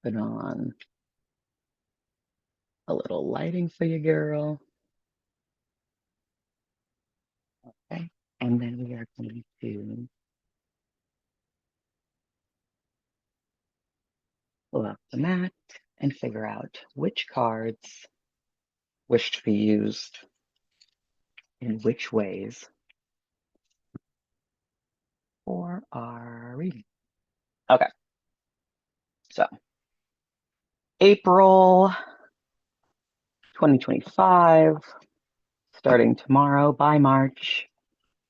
Put on a little lighting for you, girl. Okay. And then we are going to pull out the mat and figure out which cards wish to be used in which ways for our reading. Okay. So April 2025, starting tomorrow, by March,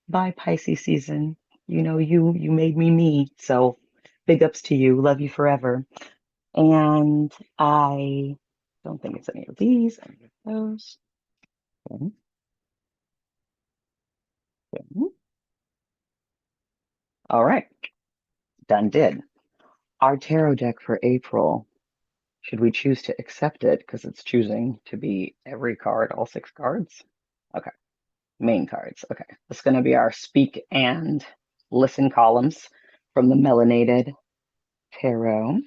by Pisces season. You know, you made me, so big ups to you. Love you forever. And I don't think it's any of these, any of those. Okay. Okay. All right, done did. Our tarot deck for April, should we choose to accept it because it's choosing to be every card, all 6 cards? Okay, main cards. Okay, it's going to be our speak and listen columns from the Melanated Tarot,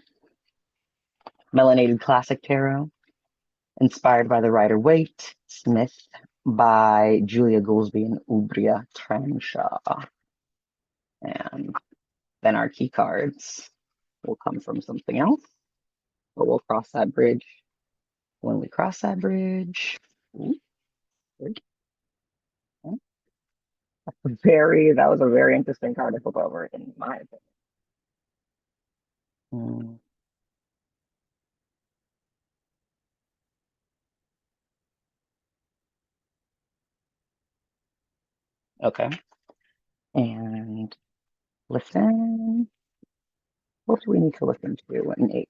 Melanated Classic Tarot, inspired by the Rider Waite Smith by Julia Goolsby Oubria Tronshaw. And then our key cards will come from something else, but we'll cross that bridge when we cross that bridge. Ooh, that was a very interesting card to flip over, in my opinion. Okay. And listen. What do we need to listen to in 8?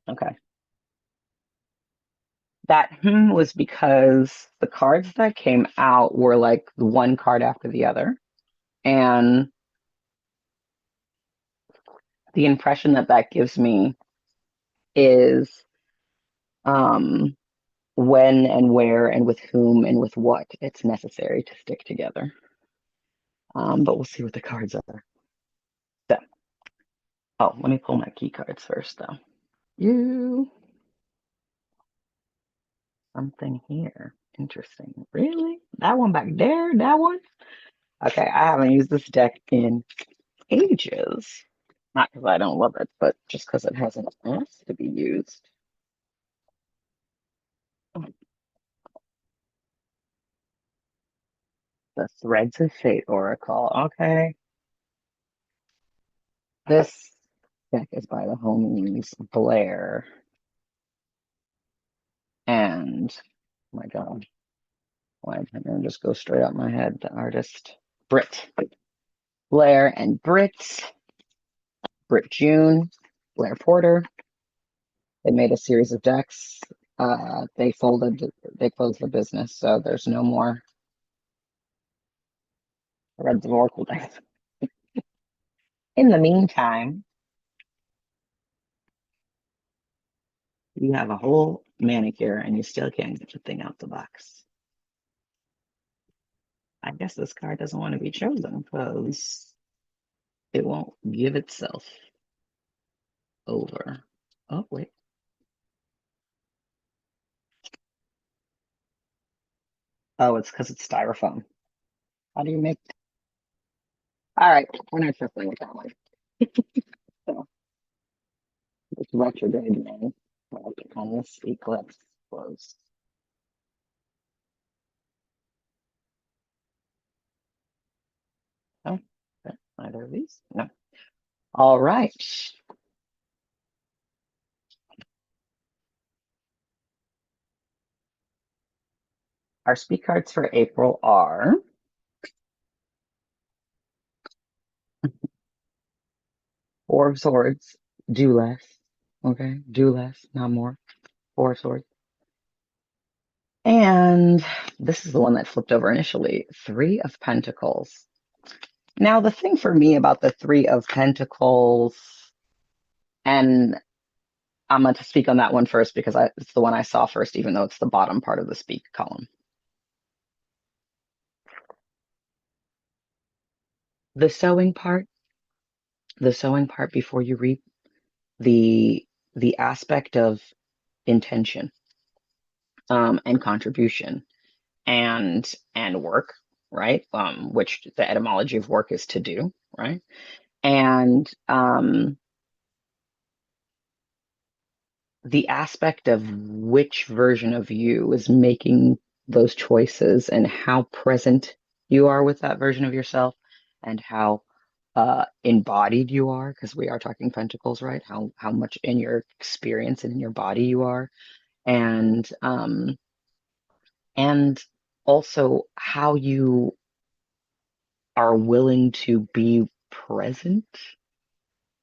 Okay. That was because the cards that came out were like one card after the other. And the impression that that gives me is when and where and with whom and with what it's necessary to stick together. But we'll see what the cards are. So, oh, let me pull my key cards first, though. Something here. Interesting. Really? That one back there? That one? Okay, I haven't used this deck in ages. Not because I don't love it, but just because it hasn't asked to be used. The Threads of Fate Oracle. Okay. This deck is by the homies Blair and, oh my God, why can't I just go straight out my head? The artist Brit. Blair and Brit. Brit June, Blair Porter. They made a series of decks. They closed the business, so there's no more Threads of Oracle decks. In the meantime, you have a whole manicure and you still can't get the thing out the box. I guess this card doesn't want to be chosen because it won't give itself over. Oh, wait. Oh, it's because it's styrofoam. How do you make? All right, we're not trifling with that one. So, it's retrograde man on this eclipse close. Oh, either of these? No. All right. Our speak cards for April are Four of Swords, do less. Okay, do less, not more. Four of Swords. And this is the one that flipped over initially, Three of Pentacles. Now, the thing for me about the Three of Pentacles, and I'm going to speak on that one first because it's the one I saw first, even though it's the bottom part of the speak column. The sowing part, before you reap, the aspect of intention, and contribution, and work, right? Which the etymology of work is to do, right? And the aspect of which version of you is making those choices and how present you are with that version of yourself, and how embodied you are, because we are talking pentacles, right? How much in your experience and in your body you are, and and also how you are willing to be present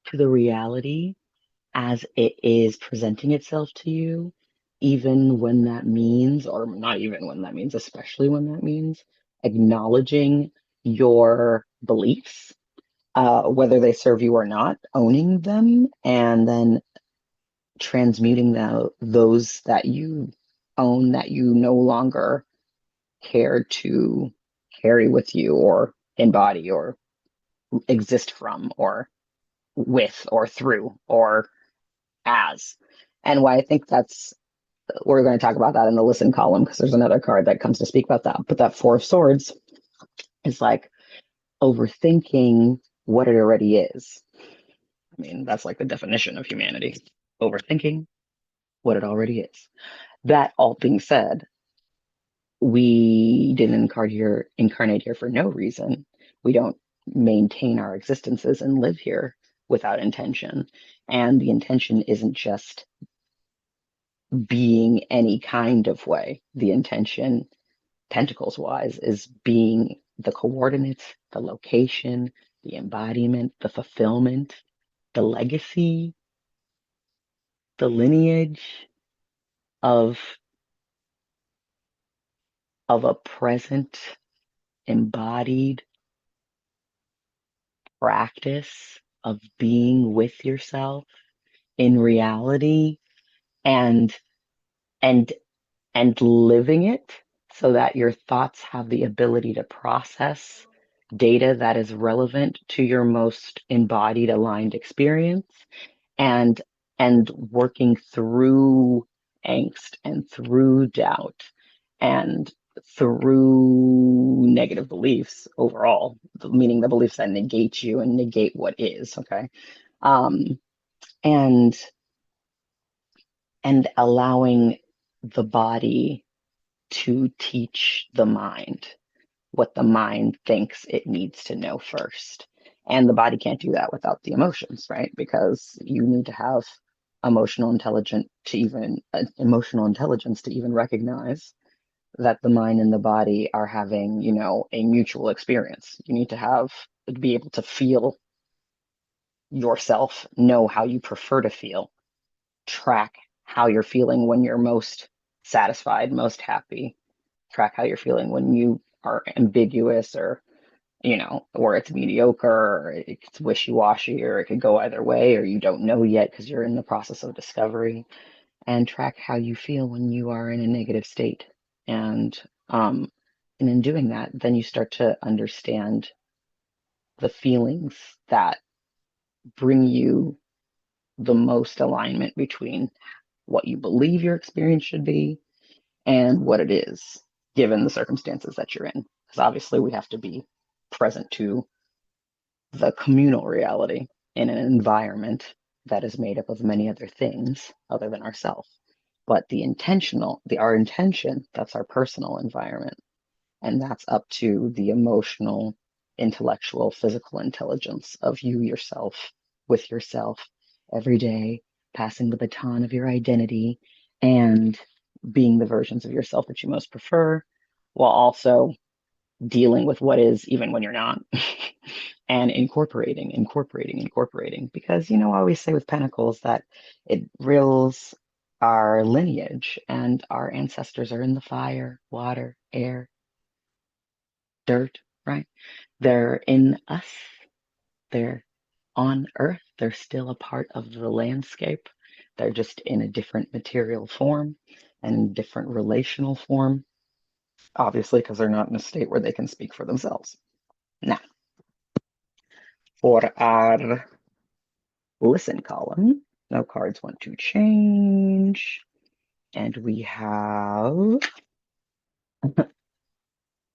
to the reality as it is presenting itself to you, even when that means, or not even when that means, especially when that means acknowledging your beliefs, whether they serve you or not, owning them, and then transmuting those that you own, that you no longer care to carry with you, or embody, or exist from, or with, or through, or as. And why I think that's, we're going to talk about that in the listen column, because there's another card that comes to speak about that. But that Four of Swords is like overthinking what it already is. I mean, that's like the definition of humanity: overthinking what it already is. That all being said, we didn't incarnate here for no reason. We don't maintain our existences and live here without intention. And the intention isn't just being any kind of way. The intention, pentacles wise, is being the coordinates, the location, the embodiment, the fulfillment, the legacy, the lineage of a present embodied practice of being with yourself in reality, and and living it, so that your thoughts have the ability to process data that is relevant to your most embodied, aligned experience, and working through angst, and through doubt, and through negative beliefs overall, meaning the beliefs that negate you and negate what is, okay? um and allowing the body to teach the mind what the mind thinks it needs to know first. And the body can't do that without the emotions, right? Because you need to have emotional intelligence to even recognize that the mind and the body are having, a mutual experience. You need to be able to feel yourself, know how you prefer to feel, track how you're feeling when you're most satisfied, most happy, track how you're feeling when you are ambiguous, or it's mediocre, or it's wishy-washy, or it could go either way, or you don't know yet because you're in the process of discovery, and track how you feel when you are in a negative state. And in doing that, then you start to understand the feelings that bring you the most alignment between what you believe your experience should be and what it is, given the circumstances that you're in. Because obviously we have to be present to the communal reality in an environment that is made up of many other things other than ourselves. But our intention, that's our personal environment. And that's up to the emotional, intellectual, physical intelligence of you yourself, with yourself, every day, passing the baton of your identity, and being the versions of yourself that you most prefer, while also dealing with what is, even when you're not, and incorporating. Because, I always say with Pentacles that it reveals our lineage, and our ancestors are in the fire, water, air, dirt, right? They're in us, they're on Earth, they're still a part of the landscape They're just in a different material form and different relational form, obviously, because they're not in a state where they can speak for themselves. Now, for our listen column, no cards want to change. And we have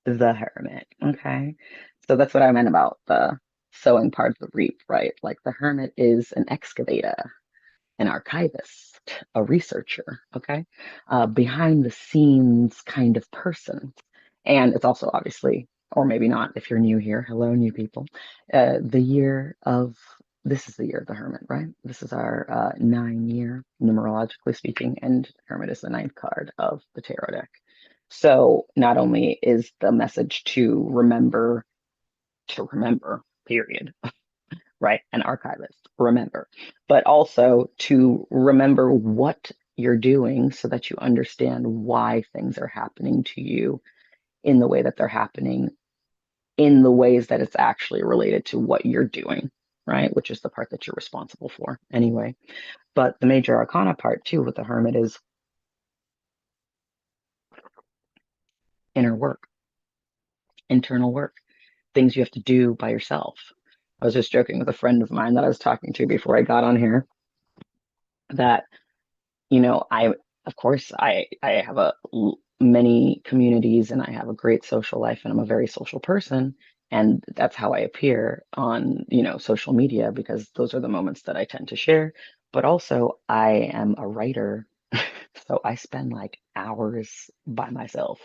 the Hermit. Okay. So that's what I meant about the sowing part of the reap, right? Like the Hermit is an excavator, an archivist, a researcher, okay? Behind the scenes kind of person. And it's also obviously, or maybe not if you're new here, hello, new people, the year of, this is the year of the Hermit, right? This is our 9-year, numerologically speaking, and Hermit is the 9th card of the tarot deck. So not only is the message to remember, period, right? An archivist, remember, but also to remember what you're doing so that you understand why things are happening to you in the way that they're happening, in the ways that it's actually related to what you're doing, right? Which is the part that you're responsible for anyway. But the major arcana part too with the Hermit is inner work, internal work, things you have to do by yourself. I was just joking with a friend of mine that I was talking to before I got on here that, you know, of course, I have many communities and I have a great social life and I'm a very social person. And that's how I appear on, you know, social media because those are the moments that I tend to share. But also, I am a writer. So I spend like hours by myself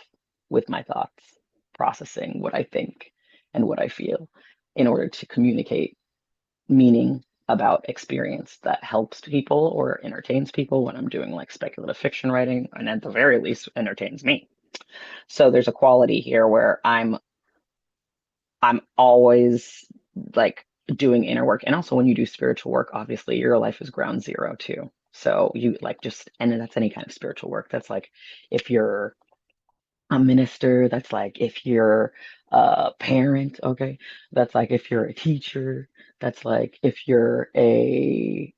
with my thoughts, processing what I think and what I feel in order to communicate meaning about experience that helps people or entertains people when I'm doing like speculative fiction writing, and at the very least entertains me. So there's a quality here where I'm always like doing inner work. And also when you do spiritual work, obviously your life is ground zero too. So you like just, and that's any kind of spiritual work. That's like if you're a minister, that's like if you're a parent, okay? That's like if you're a teacher, that's like if you're a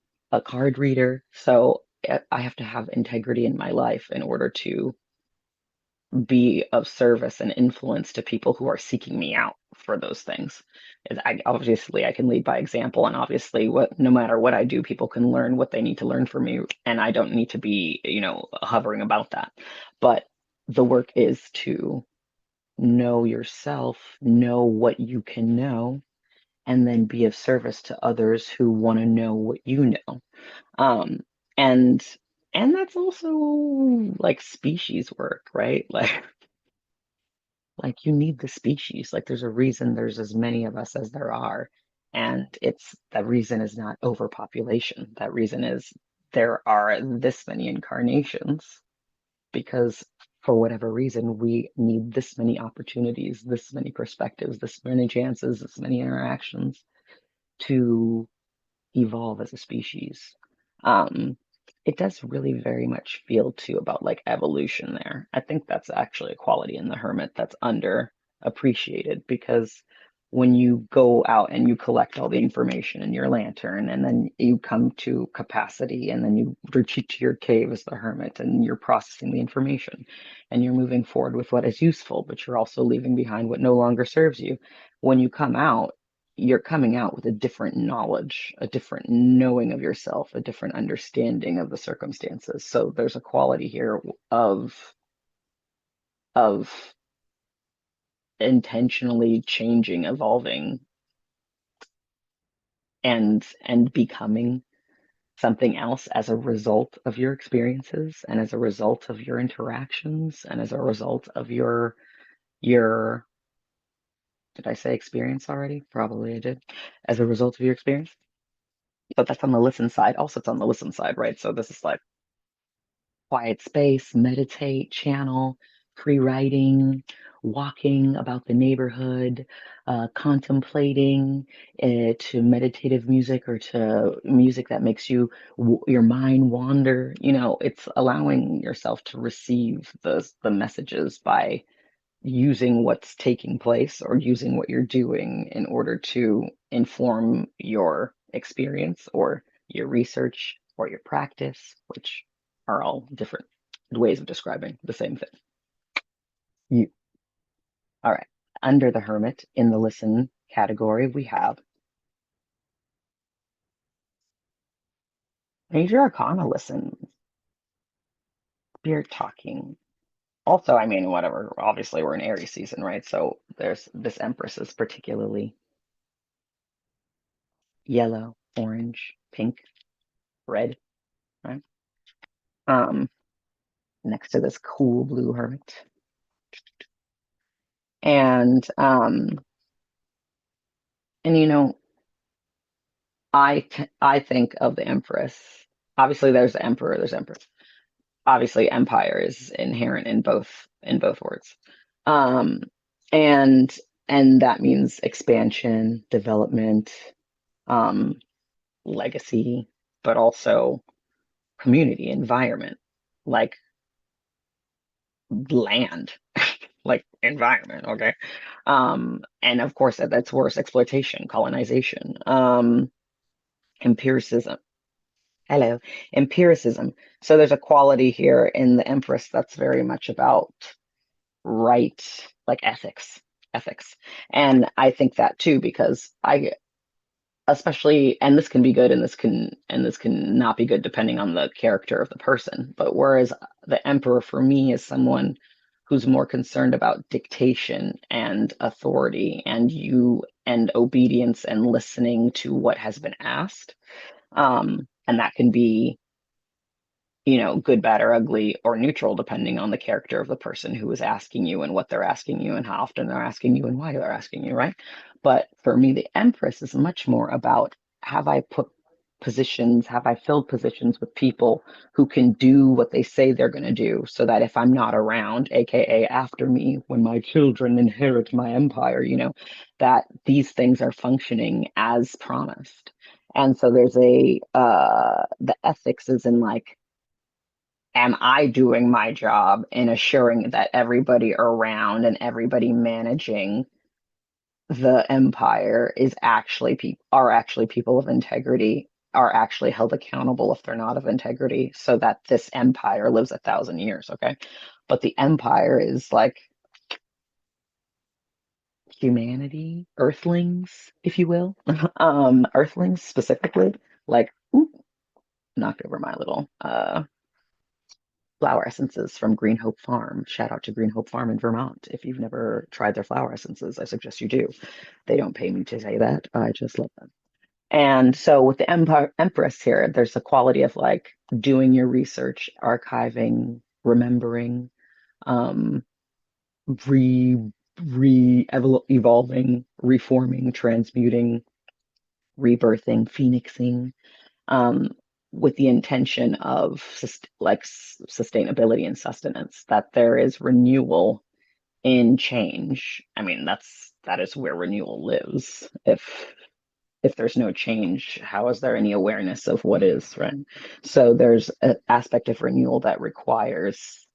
card reader. So I have to have integrity in my life in order to be of service and influence to people who are seeking me out for those things. Obviously I can lead by example, and obviously what no matter what I do, people can learn what they need to learn from me, and I don't need to be, you know, hovering about that. But the work is to know yourself, know what you can know, and then be of service to others who want to know what you know. Um, and and that's also like species work, right? Like you need the species. Like there's a reason there's as many of us as there are. And it's that reason is not overpopulation. That reason is there are this many incarnations because for whatever reason we need this many opportunities, this many perspectives, this many chances, this many interactions to evolve as a species. Um, it does really very much feel too about like evolution there. I think that's actually a quality in the Hermit that's underappreciated because when you go out and you collect all the information in your lantern and then you come to capacity and then you retreat to your cave as the Hermit and you're processing the information and you're moving forward with what is useful, but you're also leaving behind what no longer serves you. When you come out, you're coming out with a different knowledge, a different knowing of yourself, a different understanding of the circumstances. So there's a quality here of intentionally changing, evolving, and becoming something else as a result of your experiences and as a result of your interactions and as a result of your did I say experience already? Probably I did. As a result of your experience. But that's on the listen side. Also, it's on the listen side, right? So this is like quiet space, meditate, channel, free writing, walking about the neighborhood, contemplating, to meditative music or to music that makes your mind wander. You know, it's allowing yourself to receive the messages by using what's taking place or using what you're doing in order to inform your experience or your research or your practice, which are all different ways of describing the same thing. You. All right. Under the Hermit in the listen category, we have Major Arcana listen, Spirit talking. Also, I mean, whatever, obviously we're in Aries season, right? So there's this Empress is particularly yellow, orange, pink, red, right? Um, Next to this cool blue Hermit. And you know, I think of the Empress. Obviously, there's the Emperor, there's Empress. Obviously, Empire is inherent in both words, um, and that means expansion, development, um, legacy, but also community, environment, like land, like environment. Okay, and of course that's worse: exploitation, colonization, empiricism. Hello, empiricism. So there's a quality here in the Empress that's very much about right, like ethics. And I think that too, because I especially, and this can be good and this can not be good depending on the character of the person. But whereas the Emperor for me is someone who's more concerned about dictation and authority and obedience and listening to what has been asked. And that can be, good, bad, or ugly, or neutral, depending on the character of the person who is asking you and what they're asking you and how often they're asking you and why they're asking you, right? But for me, the Empress is much more about have I filled positions with people who can do what they say they're going to do so that if I'm not around, AKA after me, when my children inherit my empire, that these things are functioning as promised. And so there's the ethics is in like, am I doing my job in assuring that everybody around and everybody managing the empire are actually people of integrity, are actually held accountable if they're not of integrity, so that this empire lives 1,000 years, okay? But the empire is like humanity, earthlings, if you will. Earthlings specifically, like, ooh, knocked over my little flower essences from Green Hope Farm. Shout out to Green Hope Farm in Vermont. If you've never tried their flower essences, I suggest you do. They don't pay me to say that. I just love them. And so with the Empress here, there's a quality of like doing your research, archiving, remembering, um, evolving, reforming, transmuting, rebirthing, phoenixing, um, with the intention of sustainability and sustenance, that there is renewal in change. I mean, that is where renewal lives. If there's no change, how is there any awareness of what is, right? So there's an aspect of renewal that requires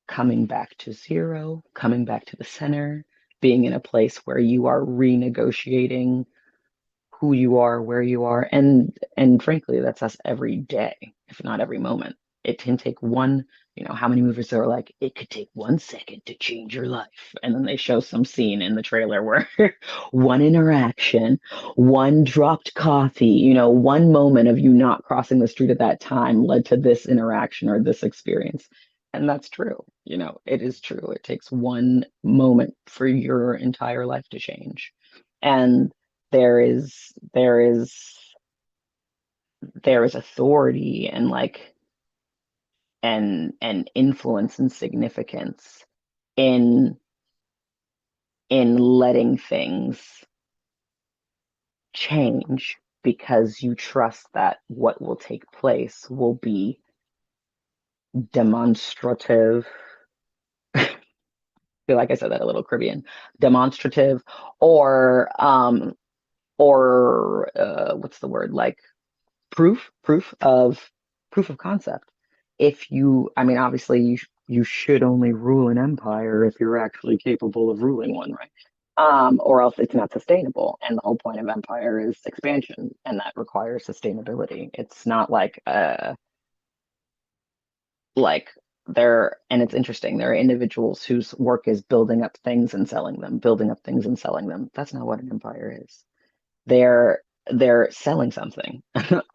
coming back to zero, coming back to the center, being in a place where you are renegotiating who you are, where you are, and frankly, that's us every day, if not every moment. It can take one, how many movies are like, it could take 1 second to change your life, and then they show some scene in the trailer where one interaction, one dropped coffee, one moment of you not crossing the street at that time led to this interaction or this experience. And that's true. It is true. It takes one moment for your entire life to change. And there is authority and like and influence and significance in letting things change, because you trust that what will take place will be demonstrative. I feel like I said that a little Caribbean. Demonstrative, or what's the word, like proof of concept. If you, I mean, obviously you should only rule an empire if you're actually capable of ruling one, right? or else it's not sustainable. And the whole point of empire is expansion, and that requires sustainability. It's not like there, and it's interesting. There are individuals whose work is building up things and selling them, building up things and selling them. That's not what an empire is. They're selling something,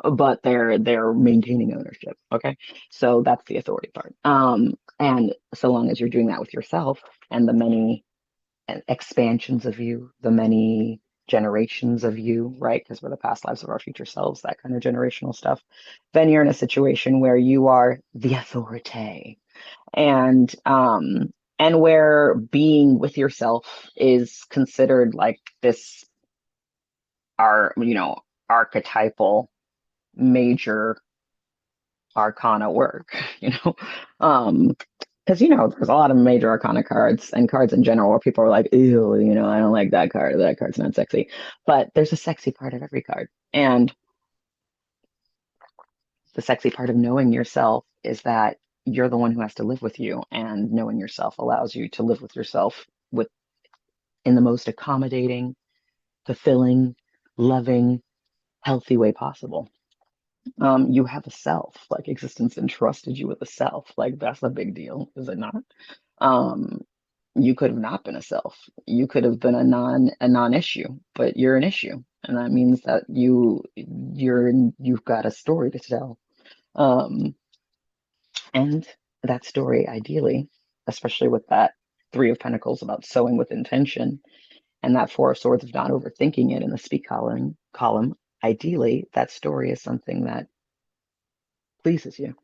but they're maintaining ownership. Okay, so that's the authority part. And so long as you're doing that with yourself and the many expansions of you, the many generations of you, right? Because we're the past lives of our future selves, that kind of generational stuff. Then you're in a situation where you are the authority, and where being with yourself is considered like this, are archetypal major arcana work, you know. Because there's a lot of major arcana cards and cards in general where people are like, ew, I don't like that card, that card's not sexy. But there's a sexy part of every card. And the sexy part of knowing yourself is that you're the one who has to live with you, and knowing yourself allows you to live with yourself with in the most accommodating, fulfilling, loving, healthy way possible. You have a self, like existence entrusted you with a self. Like that's a big deal, is it not? Um, you could have not been a self. You could have been a non-issue, but you're an issue. And that means that you've got a story to tell. Um, and that story, ideally, especially with that Three of Pentacles about sowing with intention, and that Four of Swords of not overthinking it in the speak column, ideally, that story is something that pleases you.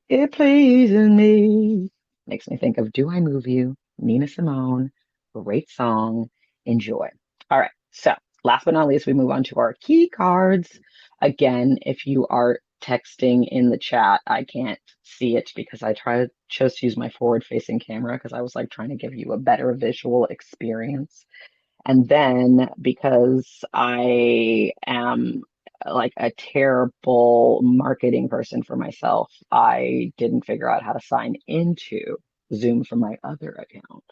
It pleases me. Makes me think of Do I Move You? Nina Simone. Great song. Enjoy. All right. So last but not least, we move on to our key cards. Again, if you are texting in the chat, I can't see it because I chose to use my forward facing camera because I was like trying to give you a better visual experience. And then because I am like a terrible marketing person for myself, I didn't figure out how to sign into Zoom from my other account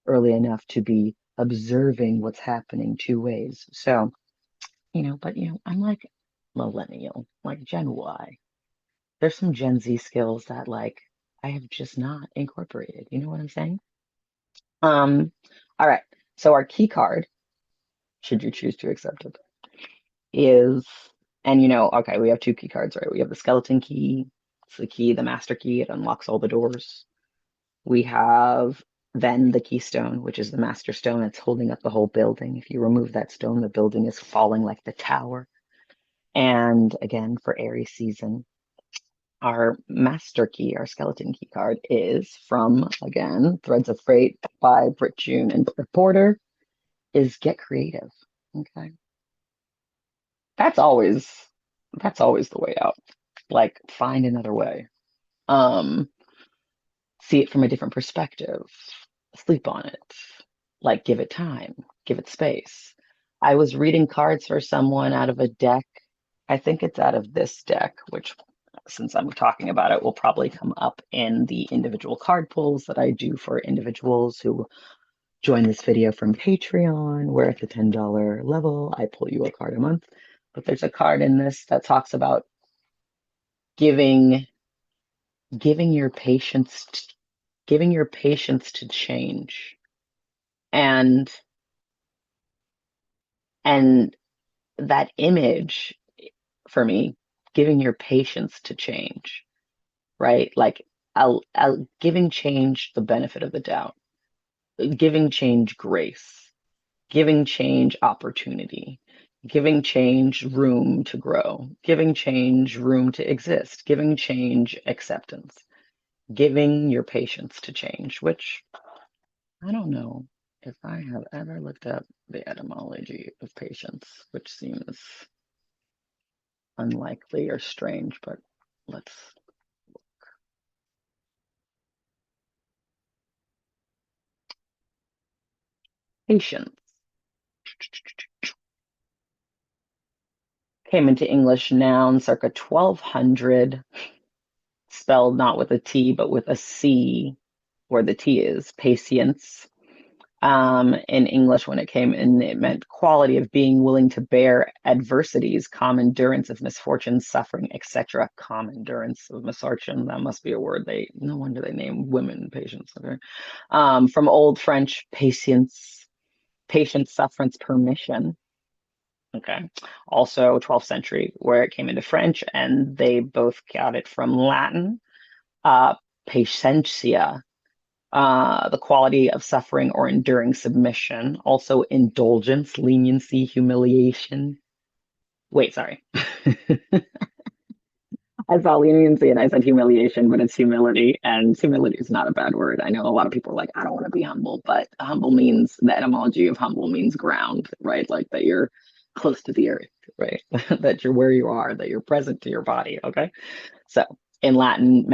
early enough to be observing what's happening two ways. So, but I'm like millennial, like Gen Y. There's some Gen Z skills that like I have just not incorporated. You know what I'm saying? Um, all right. So our key card, should you choose to accept it, is, and okay, we have two key cards, right? We have the Skeleton Key. It's the key, the master key. It unlocks all the doors. We have then the keystone, which is the master stone. It's holding up the whole building. If you remove that stone, the building is falling like the tower. And again, for Aries season, our master key, our skeleton key card, is from, again, Threads of Fate by Brit June and Porter, is get creative. Okay. That's always the way out. Like find another way. Um, see it from a different perspective. Sleep on it. Like give it time, give it space. I was reading cards for someone out of a deck. I think it's out of this deck, which since I'm talking about it, will probably come up in the individual card pulls that I do for individuals who join this video from Patreon, where at the $10 level, I pull you a card a month. But there's a card in this that talks about giving giving your patience to change, and and that image for me, giving your patience to change, right? Like I'll giving change the benefit of the doubt, giving change grace, giving change opportunity, giving change room to grow, giving change room to exist, giving change acceptance, giving your patience to change, which I don't know if I have ever looked up the etymology of patience, which seems unlikely or strange, but let's. Patience came into English noun circa 1200, spelled not with a T, but with a C, where the T is patience. In English, when it came in, it meant quality of being willing to bear adversities, calm endurance of misfortune, suffering, etc. Calm endurance of misfortune. That must be a word no wonder they name women patience. Okay. From Old French, patience, sufferance, permission. Okay. Also 12th century, where it came into French, and they both got it from Latin. Patientia, the quality of suffering or enduring submission. Also indulgence, leniency, humiliation. Wait, sorry. I saw leniency and I said humiliation, but it's humility, and humility is not a bad word. I know a lot of people are like, I don't want to be humble, but humble means, the etymology of humble means ground, right? Like that you're close to the earth, right? That you're where you are, that you're present to your body, okay? So in Latin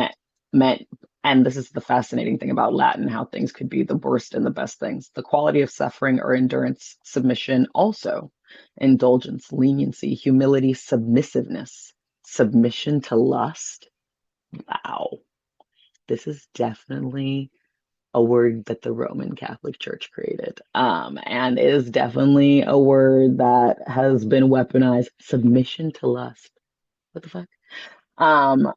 meant, and this is the fascinating thing about Latin, how things could be the worst and the best things. The quality of suffering or endurance, submission, also indulgence, leniency, humility, submissiveness, submission to lust. Wow. This is definitely a word that the Roman Catholic Church created. And it is definitely a word that has been weaponized. Submission to lust. What the fuck? Um,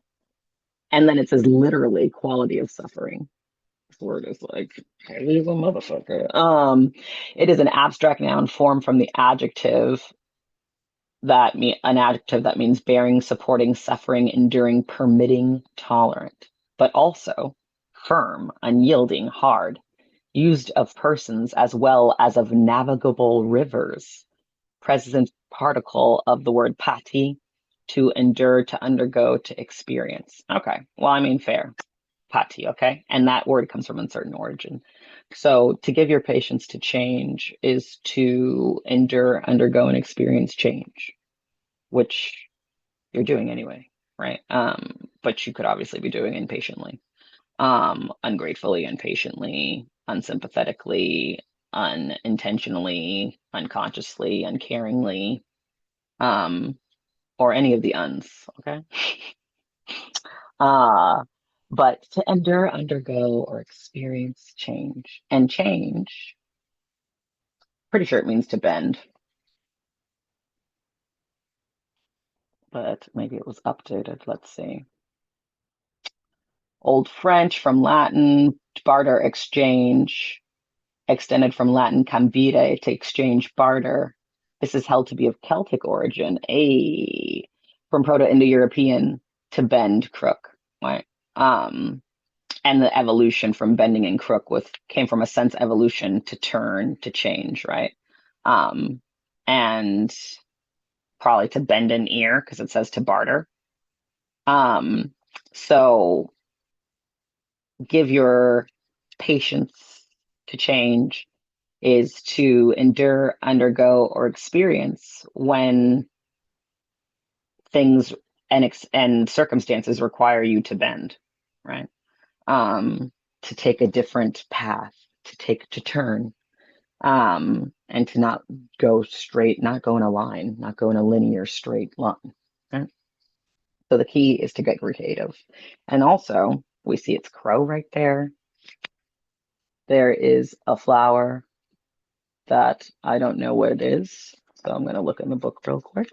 and then it says literally quality of suffering. This word is like heavy as a motherfucker. It is an abstract noun formed from the adjective an adjective that means bearing, supporting, suffering, enduring, permitting, tolerant, but also firm, unyielding, hard, used of persons as well as of navigable rivers. Present particle of the word pati, to endure, to undergo, to experience. Okay, well, I mean, fair. Pati, okay? And that word comes from uncertain origin. So to give your patience to change is to endure, undergo, and experience change, which you're doing anyway, right? But you could obviously be doing impatiently, ungratefully, impatiently, unsympathetically, unintentionally, unconsciously, uncaringly, or any of the uns, okay? But to endure, undergo, or experience change. And change, pretty sure it means to bend, but maybe it was updated. Let's see. Old French from Latin, barter, exchange, extended from Latin cambire, to exchange, barter. This is held to be of Celtic origin, from Proto-Indo-European, to bend, crook, right? And the evolution from bending and crook came from a sense evolution to turn, to change, right? And probably to bend an ear because it says to barter. So give your patience to change is to endure, undergo, or experience when things and circumstances require you to bend, right? To take a different path, to turn, and to not go straight, not go in a line, not go in a linear straight line. Right? So the key is to get creative. And also, we see it's crow right there. There is a flower that I don't know what it is. So I'm going to look in the book real quick.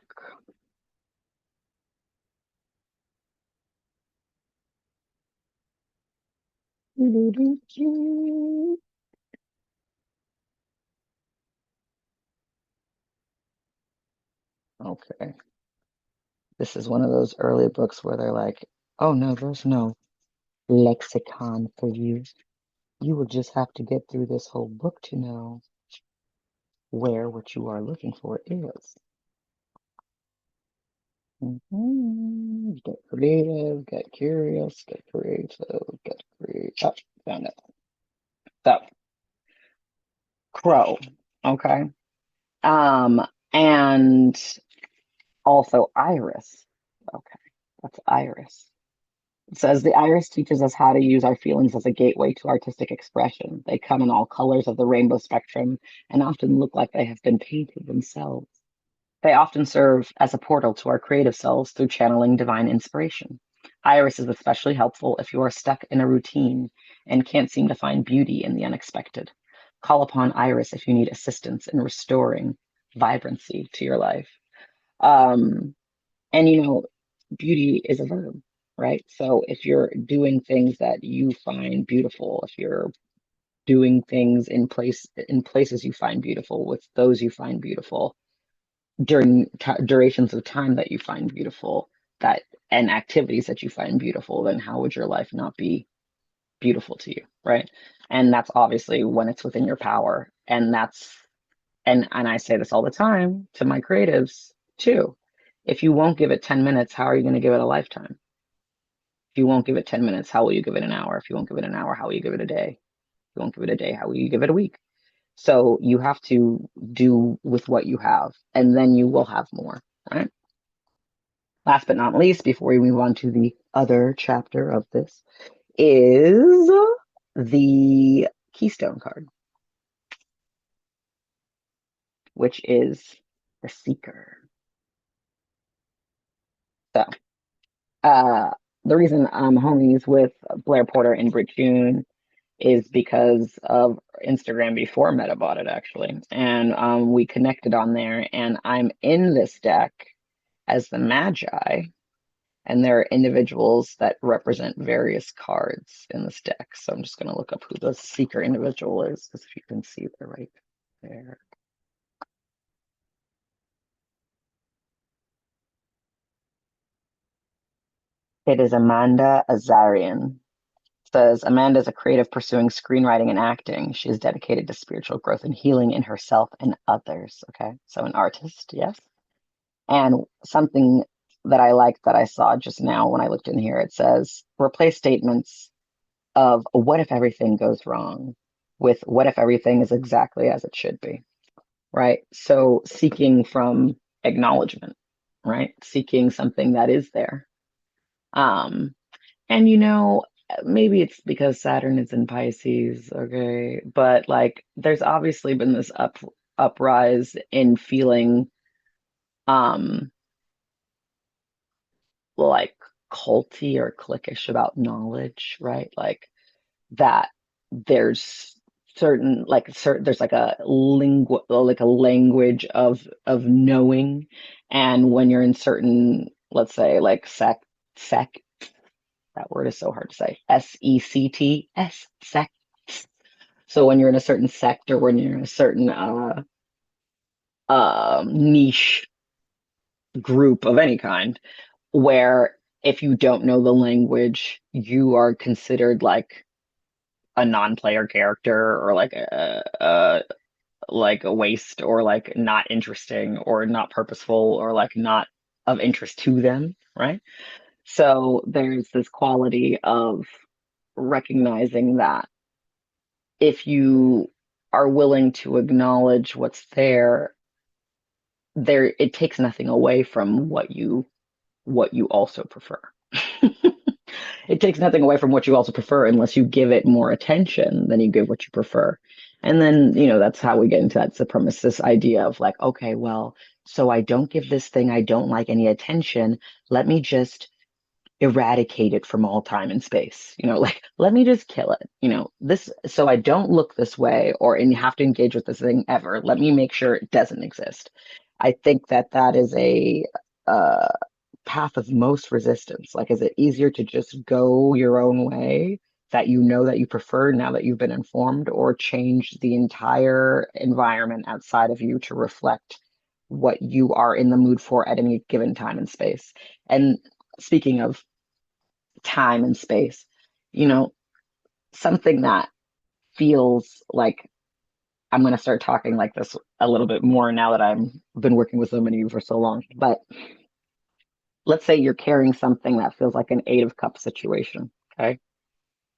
Okay. This is one of those early books where they're like, oh no, there's no lexicon for you. You will just have to get through this whole book to know where what you are looking for is. Get creative, get curious, get creative, get creative. Oh, found it. So, crow. Okay. And also iris. Okay, that's iris. It says the iris teaches us how to use our feelings as a gateway to artistic expression. They come in all colors of the rainbow spectrum and often look like they have been painted themselves. They often serve as a portal to our creative selves through channeling divine inspiration. Iris is especially helpful if you are stuck in a routine and can't seem to find beauty in the unexpected. Call upon Iris if you need assistance in restoring vibrancy to your life. And beauty is a verb, right? So if you're doing things that you find beautiful, if you're doing things in places you find beautiful, with those you find beautiful, during durations of time that you find beautiful, that and activities that you find beautiful, then how would your life not be beautiful to you, right? And that's obviously when it's within your power. And I say this all the time to my creatives too. If you won't give it 10 minutes, how are you going to give it a lifetime? If you won't give it 10 minutes, how will you give it an hour? If you won't give it an hour, how will you give it a day? If you won't give it a day, how will you give it a week? So you have to do with what you have, and then you will have more, right? Last but not least, before we move on to the other chapter of this, is the Keystone card, which is the Seeker. So, the reason I'm homies with Blair Porter and Brit is because of Instagram before Meta bought it, actually. And we connected on there, and I'm in this deck as the Magi, and there are individuals that represent various cards in this deck. So I'm just going to look up who the Seeker individual is, because if you can see, they're right there. It is Amanda Azarian. Says Amanda is a creative pursuing screenwriting and acting. She is dedicated to spiritual growth and healing in herself and others. Okay, so an artist, yes. And something that I liked that I saw just now when I looked in here, it says replace statements of what if everything goes wrong with what if everything is exactly as it should be, right? So seeking from acknowledgement, right? Seeking something that is there. And maybe it's because Saturn is in Pisces, okay? But like there's obviously been this uprise in feeling like culty or cliquish about knowledge, right? Like that there's there's like a language of knowing, and when you're in certain, let's say, like sect, that word is so hard to say, sect. So when you're in a certain sect, or when you're in a certain niche group of any kind, where if you don't know the language, you are considered like a non-player character, or like a waste, or like not interesting, or not purposeful, or like not of interest to them, right? So there's this quality of recognizing that if you are willing to acknowledge what's there, it takes nothing away from what you also prefer. It takes nothing away from what you also prefer, unless you give it more attention than you give what you prefer. And then, that's how we get into that supremacist idea of like, okay, well, so I don't give this thing I don't like any attention. Let me just eradicate it from all time and space. Like, let me just kill it. So I don't look this way, and have to engage with this thing ever. Let me make sure it doesn't exist. I think that is a uh, path of most resistance. Like, is it easier to just go your own way that that you prefer now that you've been informed, or change the entire environment outside of you to reflect what you are in the mood for at any given time and space? And speaking of time and space, something that feels like, I'm going to start talking like this a little bit more now that I've been working with so many of you for so long. But let's say you're carrying something that feels like an Eight of Cups situation. Okay.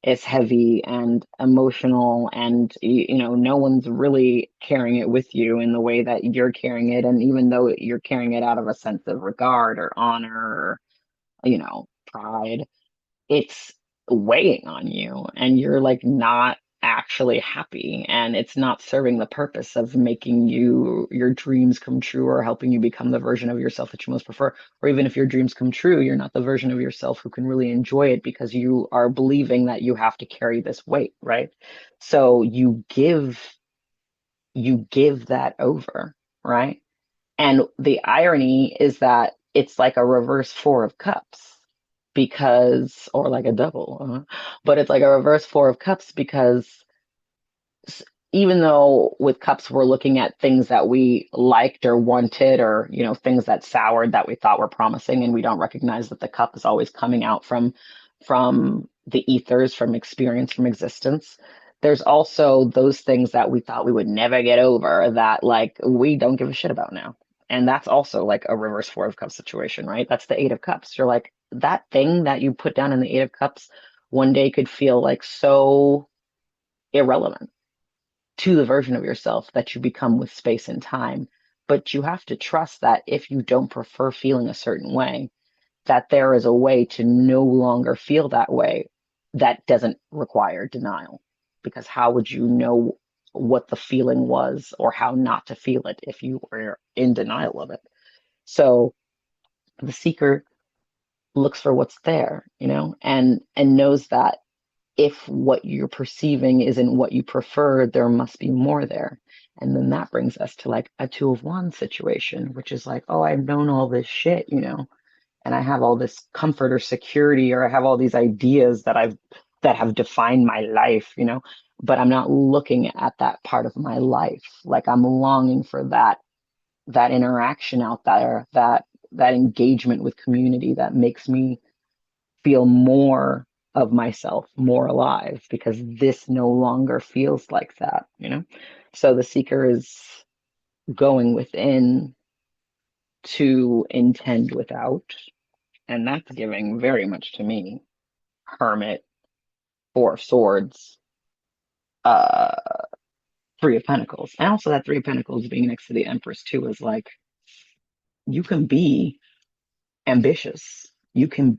It's heavy and emotional, and no one's really carrying it with you in the way that you're carrying it. And even though you're carrying it out of a sense of regard or honor, or pride, it's weighing on you, and you're like not actually happy, and it's not serving the purpose of making your dreams come true, or helping you become the version of yourself that you most prefer. Or even if your dreams come true, you're not the version of yourself who can really enjoy it, because you are believing that you have to carry this weight, right? So you give you give that over, right? And the irony is that it's like a reverse Four of Cups because, or like a double, but it's like a reverse Four of Cups because even though with cups we're looking at things that we liked or wanted, or things that soured that we thought were promising, and we don't recognize that the cup is always coming out from the ethers, from experience, from existence. There's also those things that we thought we would never get over that like we don't give a shit about now. And that's also like a reverse Four of Cups situation, right? That's the Eight of Cups. You're like, that thing that you put down in the Eight of Cups one day could feel like so irrelevant to the version of yourself that you become with space and time. But you have to trust that if you don't prefer feeling a certain way, that there is a way to no longer feel that way that doesn't require denial. Because how would you know what the feeling was or how not to feel it if you were in denial of it? So the seeker looks for what's there, and knows that if what you're perceiving isn't what you prefer, there must be more there. And then that brings us to like a Two of Wands situation, which is like, oh, I've known all this shit, and I have all this comfort or security, or I have all these ideas that have defined my life, but I'm not looking at that part of my life. Like I'm longing for that interaction out there, that engagement with community that makes me feel more of myself, more alive, because this no longer feels like that. So the seeker is going within to intend without, and that's giving very much to me Hermit, Four of Swords, uh Three of Pentacles. And also that Three of Pentacles being next to the Empress too is like, you can be ambitious, you can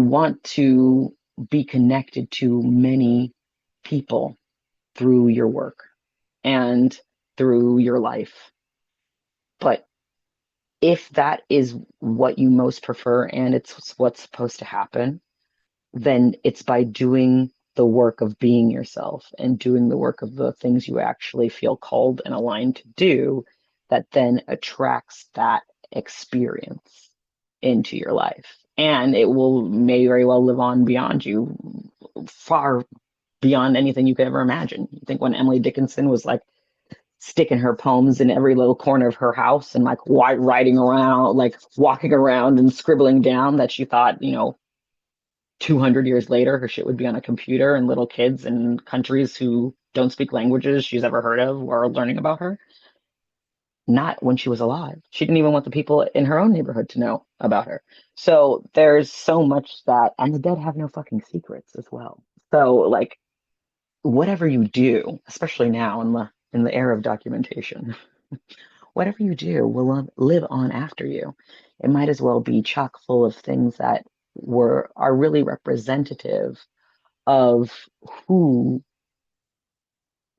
want to be connected to many people through your work and through your life. But if that is what you most prefer and it's what's supposed to happen, then it's by doing the work of being yourself and doing the work of the things you actually feel called and aligned to do that then attracts that experience into your life. And it may very well live on beyond you, far beyond anything you could ever imagine. You think when Emily Dickinson was like sticking her poems in every little corner of her house and like writing around, like walking around and scribbling down, that she thought, 200 years later, her shit would be on a computer and little kids in countries who don't speak languages she's ever heard of are learning about her. Not when she was alive. She didn't even want the people in her own neighborhood to know about her. So there's so much that, and the dead have no fucking secrets as well. So like, whatever you do, especially now in the era of documentation, whatever you do will live on after you. It might as well be chock full of things that are really representative of who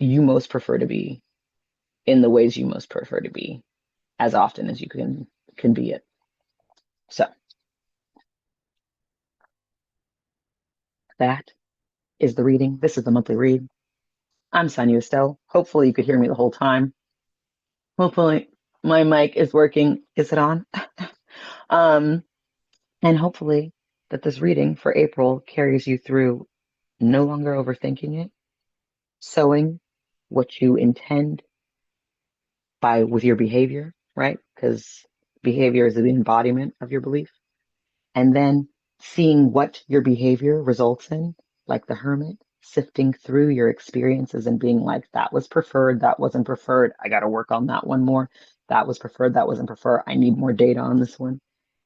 you most prefer to be in the ways you most prefer to be as often as you can be it. So that is the reading. This is the monthly read. I'm Sonia Estelle. Hopefully you could hear me the whole time. Hopefully my mic is working. Is it on? um, and hopefully that this reading for April carries you through no longer overthinking it, sowing what you intend with your behavior, right? Because behavior is the embodiment of your belief. And then seeing what your behavior results in, like the Hermit, sifting through your experiences and being like, that was preferred, that wasn't preferred, I got to work on that one more. That was preferred, that wasn't preferred, I need more data on this one.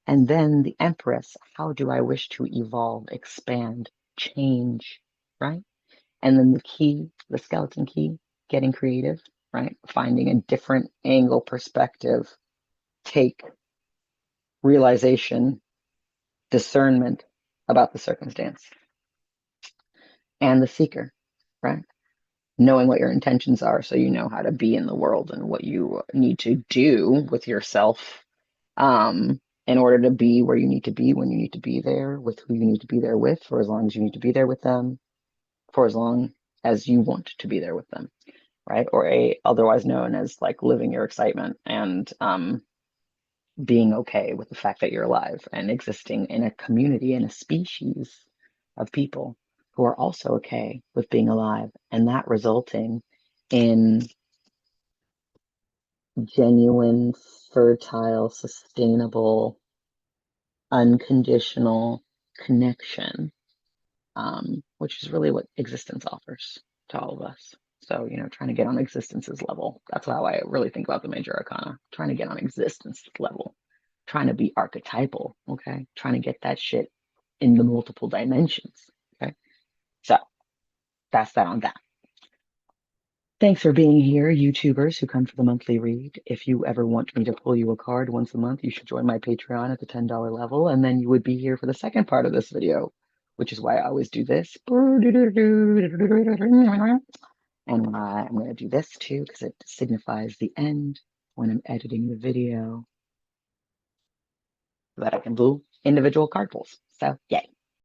And then the Empress, how do I wish to evolve, expand, change, right? And then the key, the Skeleton Key, getting creative, right? Finding a different angle, perspective, take, realization, discernment about the circumstance. And the Seeker, right? Knowing what your intentions are so you know how to be in the world and what you need to do with yourself in order to be where you need to be when you need to be there, with who you need to be there with, for as long as you need to be there with them, for as long as you want to be there with them. right? Or otherwise known as like living your excitement and being okay with the fact that you're alive and existing in a community, in a species of people who are also okay with being alive, and that resulting in genuine, fertile, sustainable, unconditional connection, which is really what existence offers to all of us. So, trying to get on existence's level. That's how I really think about the major arcana. Trying to get on existence level. Trying to be archetypal, okay? Trying to get that shit in the multiple dimensions, okay? So, that's that on that. Thanks for being here, YouTubers who come for the monthly read. If you ever want me to pull you a card once a month, you should join my Patreon at the $10 level, and then you would be here for the second part of this video, which is why I always do this. And I'm going to do this too, because it signifies the end when I'm editing the video, so that I can do individual card pulls. So, yay.